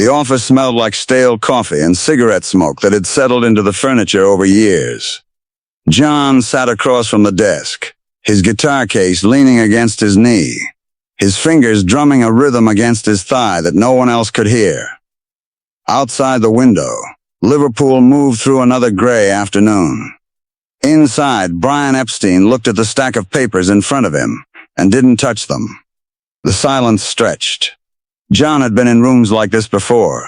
The office smelled like stale coffee and cigarette smoke that had settled into the furniture over years. John sat across from the desk, his guitar case leaning against his knee, his fingers drumming a rhythm against his thigh that no one else could hear. Outside the window, Liverpool moved through another gray afternoon. Inside, Brian Epstein looked at the stack of papers in front of him and didn't touch them. The silence stretched. John had been in rooms like this before.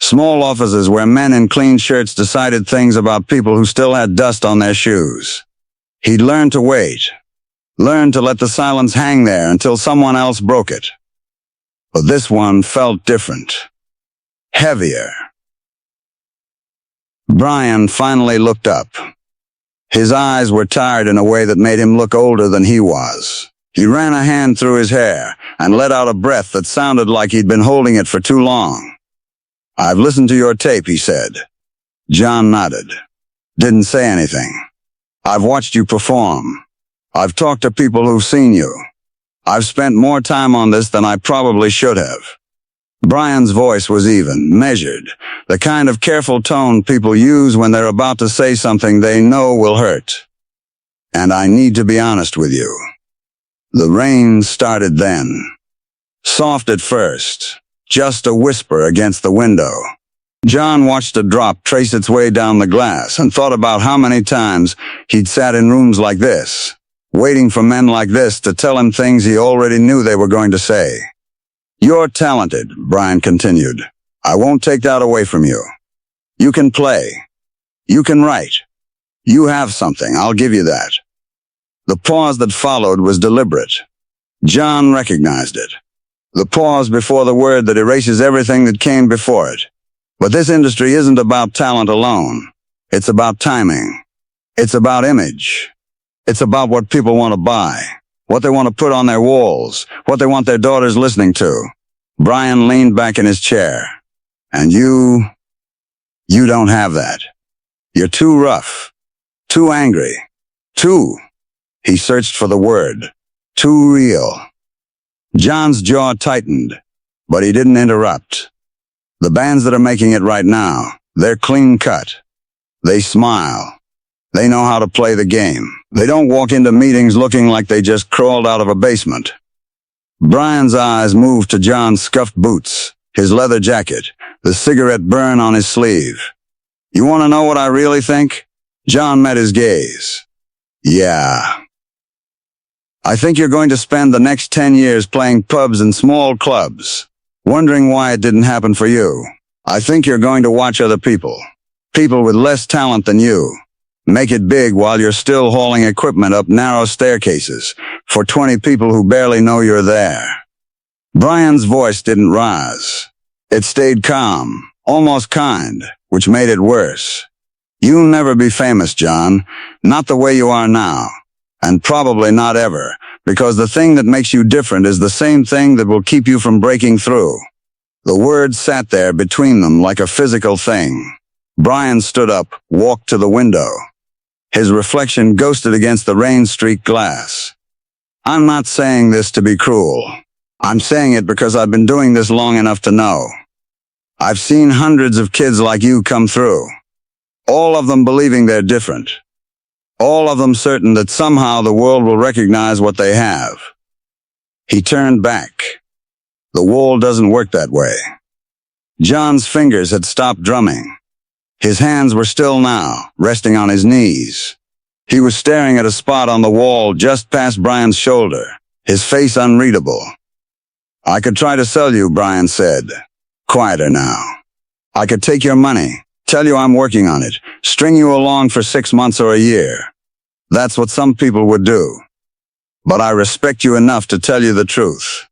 Small offices where men in clean shirts decided things about people who still had dust on their shoes. He'd learned to wait, learned to let the silence hang there until someone else broke it. But this one felt different. Heavier. Brian finally looked up. His eyes were tired in a way that made him look older than he was. He ran a hand through his hair and let out a breath that sounded like he'd been holding it for too long. "I've listened to your tape," he said. John nodded. Didn't say anything. "I've watched you perform. I've talked to people who've seen you. I've spent more time on this than I probably should have." Brian's voice was even, measured, the kind of careful tone people use when they're about to say something they know will hurt. "And I need to be honest with you." The rain started then. Soft at first, just a whisper against the window. John watched a drop trace its way down the glass and thought about how many times he'd sat in rooms like this, waiting for men like this to tell him things he already knew they were going to say. "You're talented," Brian continued. "I won't take that away from you. You can play. You can write. You have something, I'll give you that." The pause that followed was deliberate. John recognized it. The pause before the word that erases everything that came before it. But this industry isn't about talent alone. It's about timing. It's about image. It's about what people want to buy, what they want to put on their walls, what they want their daughters listening to. Brian leaned back in his chair. "And you don't have that. You're too rough, too angry, too..." He searched for the word. "Too real." John's jaw tightened, but he didn't interrupt. The bands that are making it right now, they're clean cut. They smile. They know how to play the game. They don't walk into meetings looking like they just crawled out of a basement. Brian's eyes moved to John's scuffed boots, his leather jacket, the cigarette burn on his sleeve. "You want to know what I really think?" John met his gaze. "Yeah. I think you're going to spend the next 10 years playing pubs and small clubs, wondering why it didn't happen for you. I think you're going to watch other people with less talent than you, make it big while you're still hauling equipment up narrow staircases for 20 people who barely know you're there." Brian's voice didn't rise. It stayed calm, almost kind, which made it worse. "You'll never be famous, John, not the way you are now. And probably not ever, because the thing that makes you different is the same thing that will keep you from breaking through." The words sat there between them like a physical thing. Brian stood up, walked to the window. His reflection ghosted against the rain-streaked glass. "I'm not saying this to be cruel. I'm saying it because I've been doing this long enough to know. I've seen hundreds of kids like you come through, all of them believing they're different. All of them certain that somehow the world will recognize what they have." He turned back. "The wall doesn't work that way." John's fingers had stopped drumming. His hands were still now, resting on his knees. He was staring at a spot on the wall just past Brian's shoulder, his face unreadable. "I could try to sell you," Brian said, quieter now. "I could take your money, tell you I'm working on it, string you along for 6 months or a year. That's what some people would do. But I respect you enough to tell you the truth."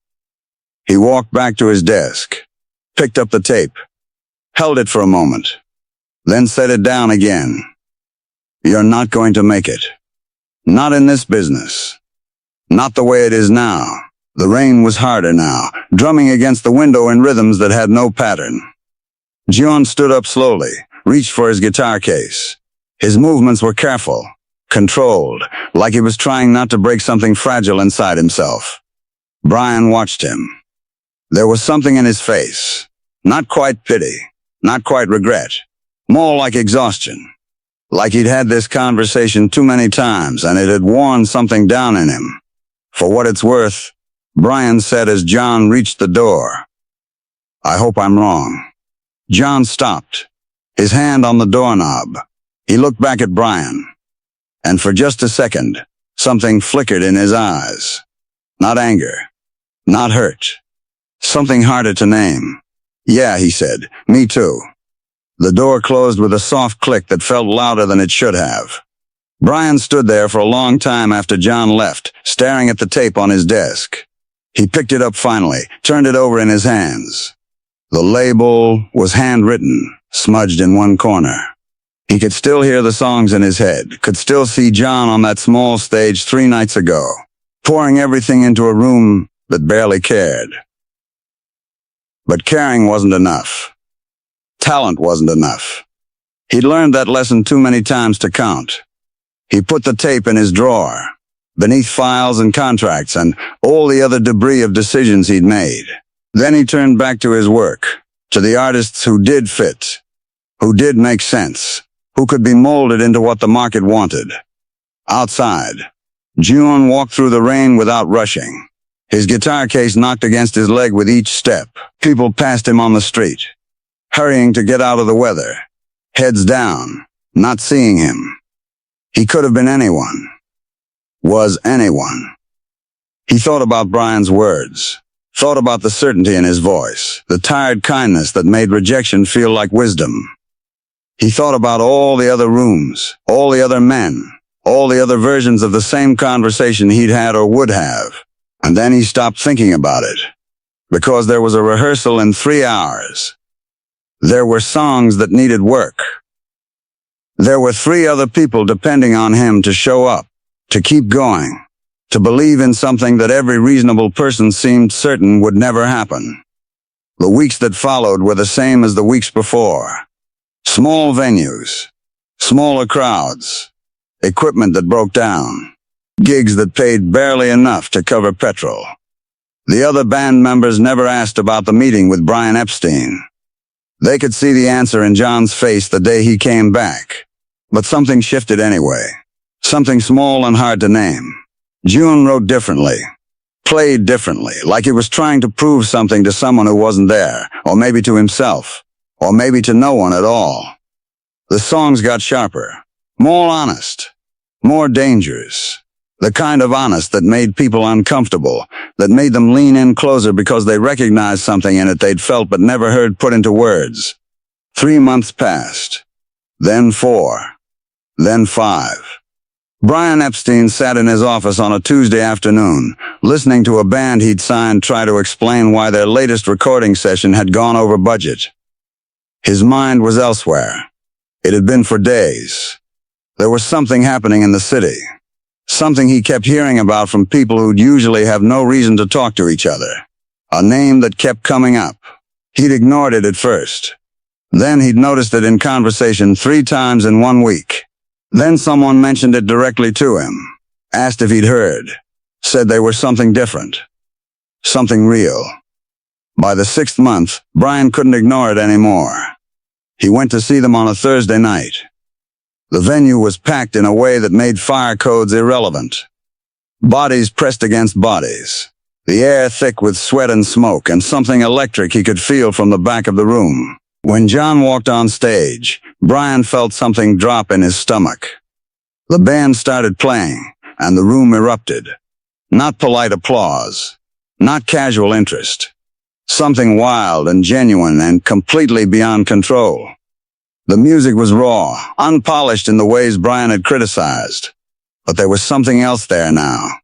He walked back to his desk, picked up the tape, held it for a moment, then set it down again. "You're not going to make it. Not in this business. Not the way it is now." The rain was harder now, drumming against the window in rhythms that had no pattern. John stood up slowly, reached for his guitar case. His movements were careful, controlled, like he was trying not to break something fragile inside himself. Brian watched him. There was something in his face, Not quite pity, not quite regret, more like exhaustion. Like he'd had this conversation too many times and it had worn something down in him. For what it's worth, Brian said as John reached the door, "I hope I'm wrong." John stopped, his hand on the doorknob. He looked back at Brian, and for just a second, something flickered in his eyes. Not anger, not hurt, something harder to name. "Yeah," he said, "me too." The door closed with a soft click that felt louder than it should have. Brian stood there for a long time after John left, staring at the tape on his desk. He picked it up finally, turned it over in his hands. The label was handwritten, smudged in one corner. He could still hear the songs in his head, could still see John on that small stage 3 nights ago, pouring everything into a room that barely cared. But caring wasn't enough. Talent wasn't enough. He'd learned that lesson too many times to count. He put the tape in his drawer, beneath files and contracts and all the other debris of decisions he'd made. Then he turned back to his work, to the artists who did fit, who did make sense, who could be molded into what the market wanted. Outside, June walked through the rain without rushing. His guitar case knocked against his leg with each step. People passed him on the street, hurrying to get out of the weather, heads down, not seeing him. He could have been anyone. Was anyone. He thought about Brian's words, thought about the certainty in his voice, the tired kindness that made rejection feel like wisdom. He thought about all the other rooms, all the other men, all the other versions of the same conversation he'd had or would have. And then he stopped thinking about it, because there was a rehearsal in 3 hours. There were songs that needed work. There were 3 other people depending on him to show up, to keep going, to believe in something that every reasonable person seemed certain would never happen. The weeks that followed were the same as the weeks before. Small venues, smaller crowds, equipment that broke down, gigs that paid barely enough to cover petrol. The other band members never asked about the meeting with Brian Epstein. They could see the answer in John's face the day he came back. But something shifted anyway. Something small and hard to name. June wrote differently, played differently, like he was trying to prove something to someone who wasn't there, or maybe to himself, or maybe to no one at all. The songs got sharper, more honest, more dangerous. The kind of honest that made people uncomfortable, that made them lean in closer because they recognized something in it they'd felt but never heard put into words. 3 months passed, then 4, then 5. Brian Epstein sat in his office on a Tuesday afternoon, listening to a band he'd signed try to explain why their latest recording session had gone over budget. His mind was elsewhere. It had been for days. There was something happening in the city. Something he kept hearing about from people who'd usually have no reason to talk to each other. A name that kept coming up. He'd ignored it at first. Then he'd noticed it in conversation 3 times in 1 week. Then someone mentioned it directly to him, asked if he'd heard, said they were something different, something real. By the 6th month, Brian couldn't ignore it anymore. He went to see them on a Thursday night. The venue was packed in a way that made fire codes irrelevant. Bodies pressed against bodies, the air thick with sweat and smoke, and something electric he could feel from the back of the room. When John walked on stage, Brian felt something drop in his stomach. The band started playing, and the room erupted. Not polite applause, not casual interest. Something wild and genuine and completely beyond control. The music was raw, unpolished in the ways Brian had criticized. But there was something else there now.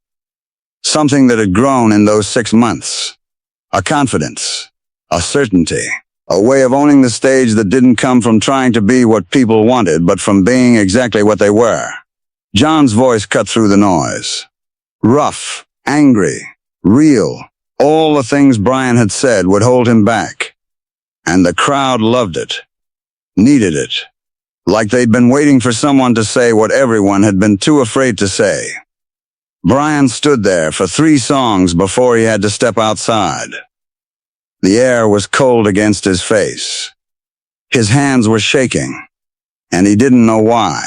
Something that had grown in those 6 months. A confidence, a certainty. A way of owning the stage that didn't come from trying to be what people wanted, but from being exactly what they were. John's voice cut through the noise. Rough, angry, real. All the things Brian had said would hold him back. And the crowd loved it. Needed it. Like they'd been waiting for someone to say what everyone had been too afraid to say. Brian stood there for 3 songs before he had to step outside. The air was cold against his face. His hands were shaking, and he didn't know why.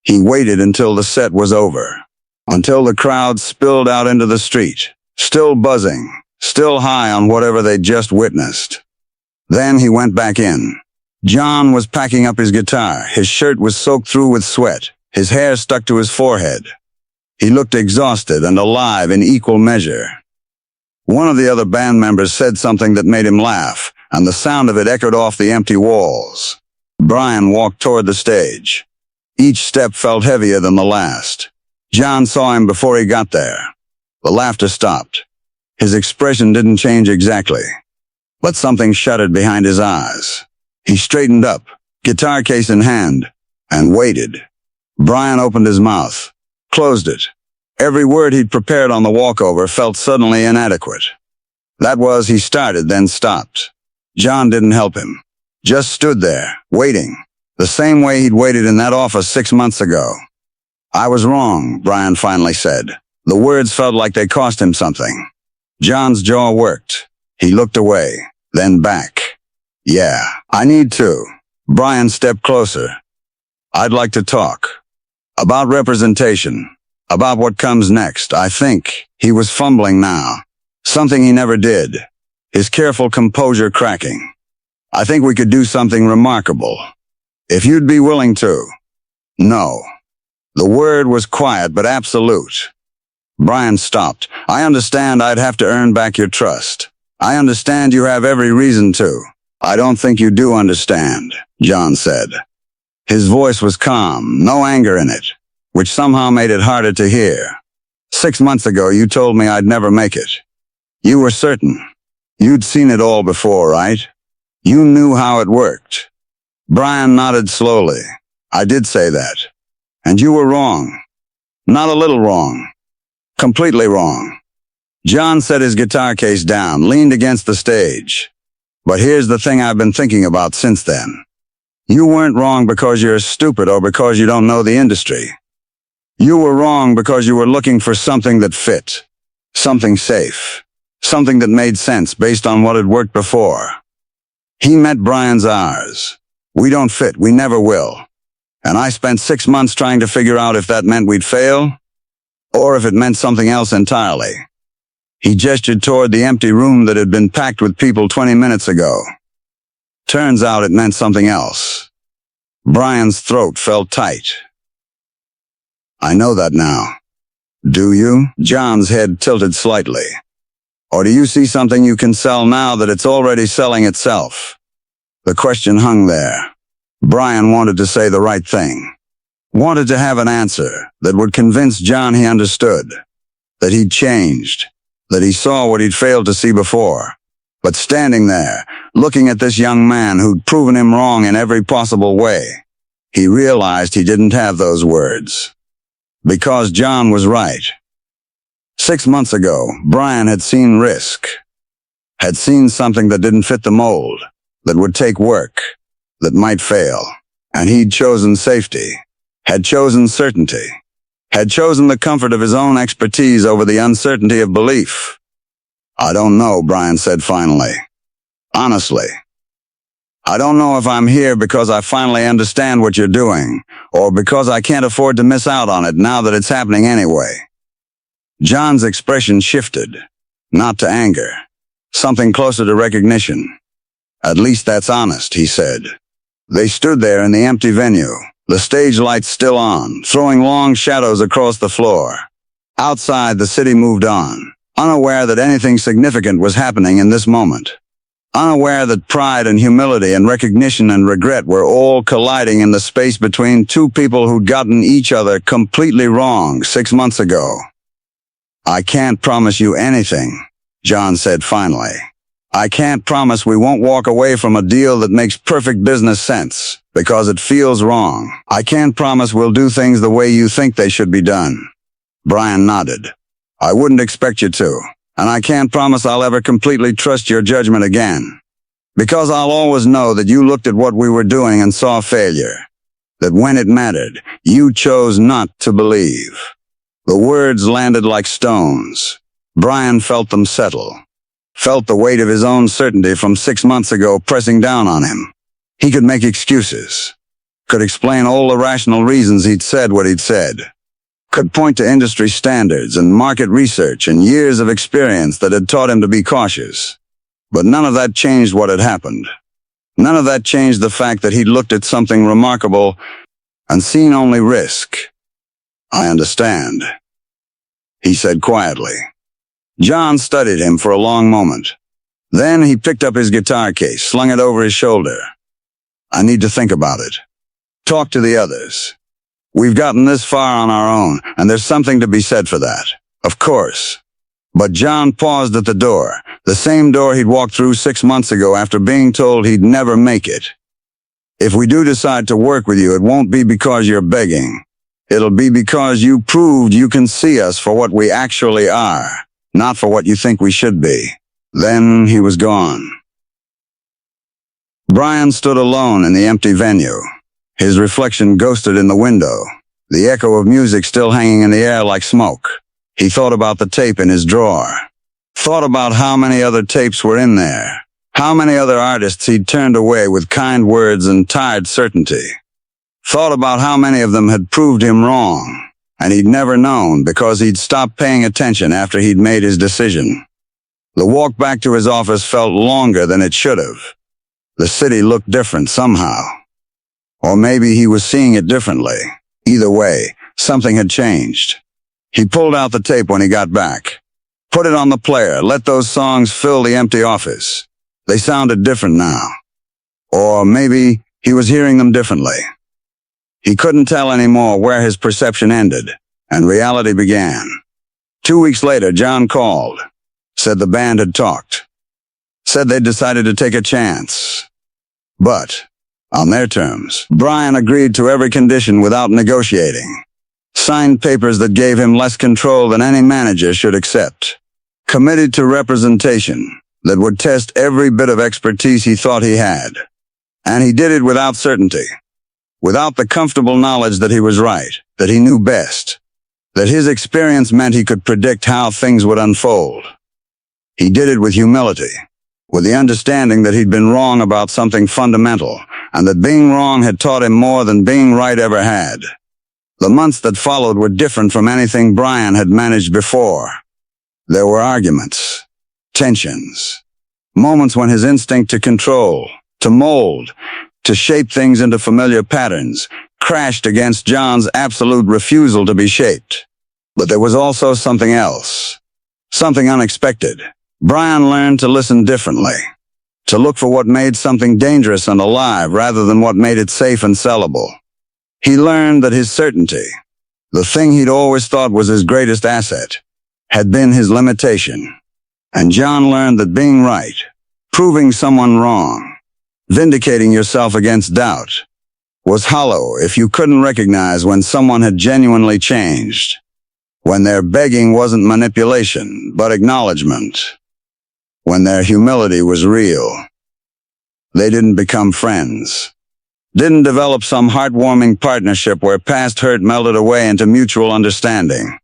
He waited until the set was over, until the crowd spilled out into the street, still buzzing, still high on whatever they'd just witnessed. Then he went back in. John was packing up his guitar. His shirt was soaked through with sweat. His hair stuck to his forehead. He looked exhausted and alive in equal measure. One of the other band members said something that made him laugh, and the sound of it echoed off the empty walls. Brian walked toward the stage. Each step felt heavier than the last. John saw him before he got there. The laughter stopped. His expression didn't change exactly, but something shuddered behind his eyes. He straightened up, guitar case in hand, and waited. Brian opened his mouth, closed it. Every word he'd prepared on the walkover felt suddenly inadequate. That was, he started, then stopped. John didn't help him. Just stood there, waiting, the same way he'd waited in that office 6 months ago. "I was wrong," Brian finally said. The words felt like they cost him something. John's jaw worked. He looked away, then back. "Yeah, I need to." Brian stepped closer. "I'd like to talk. About representation. About what comes next. I think." He was fumbling now. Something he never did. His careful composure cracking. "I think we could do something remarkable. If you'd be willing to." "No." The word was quiet but absolute. Brian stopped. "I understand I'd have to earn back your trust. I understand you have every reason to." "I don't think you do understand," John said. His voice was calm, no anger in it, which somehow made it harder to hear. 6 months ago you told me I'd never make it. You were certain. You'd seen it all before, right? You knew how it worked." Brian nodded slowly. "I did say that. And you were wrong. Not a little wrong. Completely wrong." John set his guitar case down, leaned against the stage. "But here's the thing I've been thinking about since then. You weren't wrong because you're stupid or because you don't know the industry. You were wrong because you were looking for something that fit. Something safe. Something that made sense based on what had worked before." He met Brian's eyes. "We don't fit. We never will. And I spent 6 months trying to figure out if that meant we'd fail, or if it meant something else entirely." He gestured toward the empty room that had been packed with people 20 minutes ago. "Turns out it meant something else." Brian's throat felt tight. "I know that now." "Do you?" John's head tilted slightly. "Or do you see something you can sell now that it's already selling itself?" The question hung there. Brian wanted to say the right thing. Wanted to have an answer that would convince John he understood, that he'd changed, that he saw what he'd failed to see before. But standing there, looking at this young man who'd proven him wrong in every possible way, he realized he didn't have those words. Because John was right. 6 months ago, Brian had seen risk. Had seen something that didn't fit the mold, that would take work, that might fail. And he'd chosen safety. Had chosen certainty. Had chosen the comfort of his own expertise over the uncertainty of belief. "I don't know," Brian said finally. "Honestly. I don't know if I'm here because I finally understand what you're doing, or because I can't afford to miss out on it now that it's happening anyway." John's expression shifted, not to anger, something closer to recognition. "At least that's honest," he said. They stood there in the empty venue, the stage lights still on, throwing long shadows across the floor. Outside, the city moved on, unaware that anything significant was happening in this moment. Unaware that pride and humility and recognition and regret were all colliding in the space between two people who'd gotten each other completely wrong 6 months ago. "I can't promise you anything," John said finally. "I can't promise we won't walk away from a deal that makes perfect business sense, because it feels wrong. I can't promise we'll do things the way you think they should be done." Brian nodded. "I wouldn't expect you to. And I can't promise I'll ever completely trust your judgment again. Because I'll always know that you looked at what we were doing and saw failure. That when it mattered, you chose not to believe." The words landed like stones. Brian felt them settle. felt the weight of his own certainty from 6 months ago pressing down on him. He could make excuses, could explain all the rational reasons he'd said what he'd said, could point to industry standards and market research and years of experience that had taught him to be cautious. But none of that changed what had happened. None of that changed the fact that he'd looked at something remarkable and seen only risk. "I understand," he said quietly. John studied him for a long moment. Then he picked up his guitar case, slung it over his shoulder. "I need to think about it. Talk to the others. We've gotten this far on our own, and there's something to be said for that. Of course." But John paused at the door, the same door he'd walked through 6 months ago after being told he'd never make it. "If we do decide to work with you, it won't be because you're begging. It'll be because you proved you can see us for what we actually are, not for what you think we should be." Then he was gone. Brian stood alone in the empty venue. His reflection ghosted in the window, the echo of music still hanging in the air like smoke. He thought about the tape in his drawer. Thought about how many other tapes were in there. How many other artists he'd turned away with kind words and tired certainty. Thought about how many of them had proved him wrong, and he'd never known because he'd stopped paying attention after he'd made his decision. The walk back to his office felt longer than it should have. The city looked different somehow. Or maybe he was seeing it differently. Either way, something had changed. He pulled out the tape when he got back. Put it on the player, let those songs fill the empty office. They sounded different now. Or maybe he was hearing them differently. He couldn't tell anymore where his perception ended, and reality began. 2 weeks later, John called. Said the band had talked. Said they'd decided to take a chance. But, on their terms, Brian agreed to every condition without negotiating. Signed papers that gave him less control than any manager should accept. Committed to representation that would test every bit of expertise he thought he had. And he did it without certainty. Without the comfortable knowledge that he was right, that he knew best, that his experience meant he could predict how things would unfold. He did it with humility, with the understanding that he'd been wrong about something fundamental, and that being wrong had taught him more than being right ever had. The months that followed were different from anything Brian had managed before. There were arguments, tensions, moments when his instinct to control, to mold, to shape things into familiar patterns, crashed against John's absolute refusal to be shaped. But there was also something else, something unexpected. Brian learned to listen differently, to look for what made something dangerous and alive rather than what made it safe and sellable. He learned that his certainty, the thing he'd always thought was his greatest asset, had been his limitation. And John learned that being right, proving someone wrong, vindicating yourself against doubt, was hollow if you couldn't recognize when someone had genuinely changed, when their begging wasn't manipulation, but acknowledgement, when their humility was real. They didn't become friends. Didn't develop some heartwarming partnership where past hurt melted away into mutual understanding.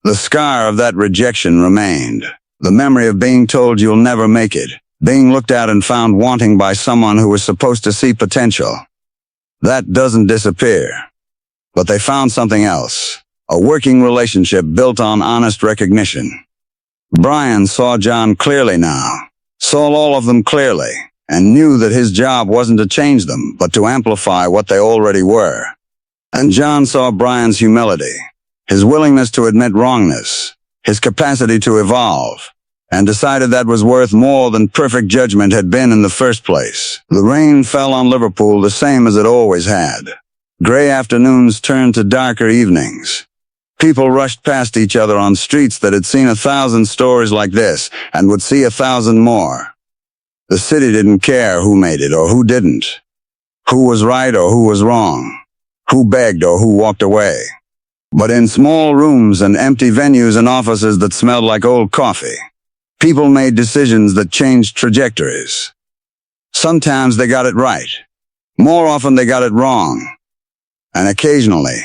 The scar of that rejection remained. The memory of being told you'll never make it, being looked at and found wanting by someone who was supposed to see potential. That doesn't disappear. But they found something else, a working relationship built on honest recognition. Brian saw John clearly now, saw all of them clearly, and knew that his job wasn't to change them, but to amplify what they already were. And John saw Brian's humility, his willingness to admit wrongness, his capacity to evolve, and decided that was worth more than perfect judgment had been in the first place. The rain fell on Liverpool the same as it always had. Gray afternoons turned to darker evenings. People rushed past each other on streets that had seen 1,000 stories like this and would see 1,000 more. The city didn't care who made it or who didn't, who was right or who was wrong, who begged or who walked away. But in small rooms and empty venues and offices that smelled like old coffee, people made decisions that changed trajectories. Sometimes they got it right. More often they got it wrong. And occasionally,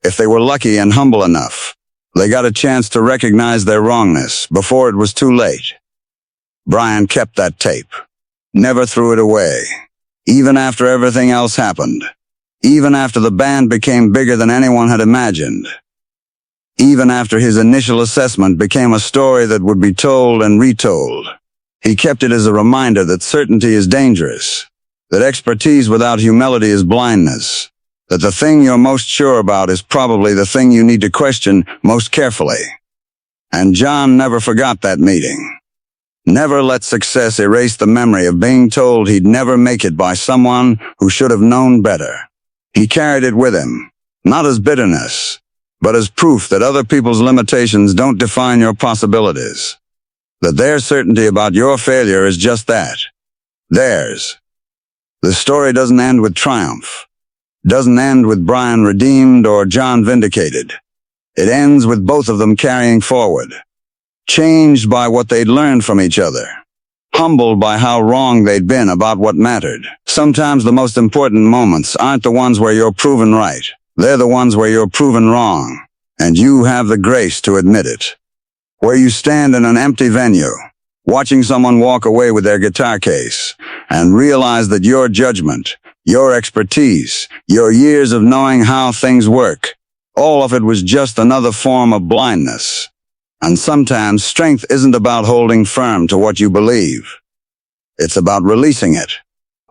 if they were lucky and humble enough, they got a chance to recognize their wrongness before it was too late. Brian kept that tape. Never threw it away. Even after everything else happened. Even after the band became bigger than anyone had imagined. Even after his initial assessment became a story that would be told and retold. He kept it as a reminder that certainty is dangerous. That expertise without humility is blindness. That the thing you're most sure about is probably the thing you need to question most carefully. And John never forgot that meeting. Never let success erase the memory of being told he'd never make it by someone who should have known better. He carried it with him, not as bitterness, but as proof that other people's limitations don't define your possibilities. That their certainty about your failure is just that. Theirs. The story doesn't end with triumph. Doesn't end with Brian redeemed or John vindicated. It ends with both of them carrying forward. Changed by what they'd learned from each other. Humbled by how wrong they'd been about what mattered. Sometimes the most important moments aren't the ones where you're proven right. They're the ones where you're proven wrong. And you have the grace to admit it. Where you stand in an empty venue, watching someone walk away with their guitar case, and realize that your judgment, your expertise, your years of knowing how things work, all of it was just another form of blindness. And sometimes strength isn't about holding firm to what you believe. It's about releasing it.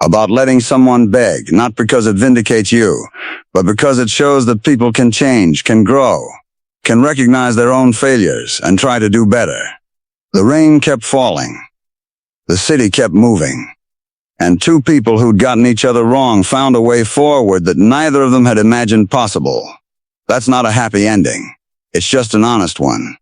About letting someone beg, not because it vindicates you, but because it shows that people can change, can grow, can recognize their own failures and try to do better. The rain kept falling. The city kept moving. And two people who'd gotten each other wrong found a way forward that neither of them had imagined possible. That's not a happy ending. It's just an honest one.